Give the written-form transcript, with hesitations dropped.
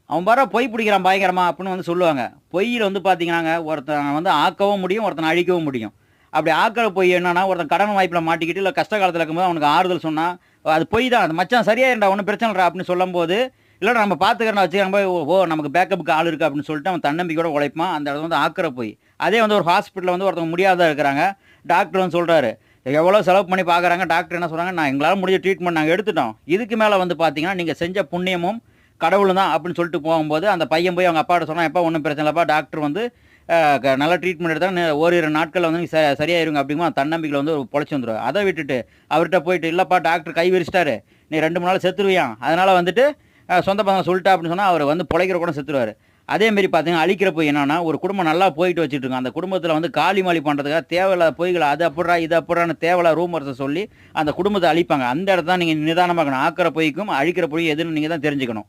அவன் பாரா பொய் பிடிக்கிறான் பயங்கரமா அப்படின்னு வந்து சொல்லுவாங்க. பொய்யில வந்து பார்த்தீங்கன்னாங்க, ஒருத்தன் வந்து ஆக்கவும் முடியும், ஒருத்தன அழிக்கவும் முடியும். அப்படி ஆக்குற பொய் என்னன்னா, ஒருத்தன் கடன் வாய்ப்புல மாட்டிக்கிட்டு, இல்ல கஷ்ட காலத்துல இருக்கும்போது அவனுக்கு ஆறுதல் சொன்னா, அது பொய் தான். அது "மச்சான் சரியாயிரும்டா, ஒண்ணும் பிரச்சனை இல்லடா" அப்படின்னு சொல்லும்போது, "இல்லடா நம்ம பார்த்துக்கிறேன்டா வச்சுக்கிறேன்" போய் "ஓ நமக்கு பேக்கப்புக்கு ஆள் இருக்கு" அப்படின்னு சொல்லிட்டு அவன் தன்னம்பிக்கையோட உழைப்பான். அந்த இடத்துல வந்து ஆக்குற பொய். அதே வந்து ஒரு ஹாஸ்பிட்டல்ல வந்து ஒருத்தவங்க முடியாதா இருக்கிறாங்க. டாக்டர் வந்து சொல்றாரு, எவ்வளோ செலவு பண்ணி பார்க்குறாங்க. டாக்டர் என்ன சொல்றாங்க, "நான் எங்களால முடிஞ்ச ட்ரீட்மெண்ட் நாங்க எடுத்துட்டோம். இதுக்கு மேல வந்து பார்த்தீங்கன்னா, நீங்க செஞ்ச புண்ணியமும் கடவுளும் தான்" அப்படின்னு சொல்லிட்டு போகும்போது, அந்த பையன் போய் அவங்க அப்பாட்ட சொன்னான், "எப்பா ஒண்ணும் பிரச்சனை இல்லப்பா. டாக்டர் வந்து நல்ல ட்ரீட்மெண்ட் எடுத்தா ஓரிரு நாட்கள்ல வந்து நீங்க சரியாயிருங்க" அப்படிங்கும்போது தன்னம்பிக்கையில வந்து பொழச்சு வந்துருவாரு. அத விட்டுட்டு அவர்ட்ட போயிட்டு, "இல்லப்பா டாக்டர் கை விரிச்சிட்டாரு. நீ 2, 3 நாள்ல செத்துருவியாம். அதனால வந்துட்டு சொந்த பந்தங்க சொல்லிட்டா" அப்படின்னு சொன்னா, அவரு வந்து பொழைக்கிற கூட செத்துருவாரு. அதே மாரி பார்த்தீங்கன்னா, அழிக்கிற பொய் என்னன்னா, ஒரு குடும்பம் நல்லா போயிட்டு வச்சுட்டு இருக்கும். அந்த குடும்பத்தில வந்து காலி மாலி பண்றதுக்காக தேவையில்லாத பொய்கள அது அப்புட்றா, இது அப்புட்றான்னு தேவையில்லாத ரூமர்ஸ சொல்லி அந்த குடும்பத்த அழிப்பாங்க. அந்த இடத்த தான் நீங்க நிதானமா இருக்கணும். ஆக்குற பொய்க்கும், அழிக்கிற பொய் எதுன்னு நீங்க தான் தெரிஞ்சுக்கணும்.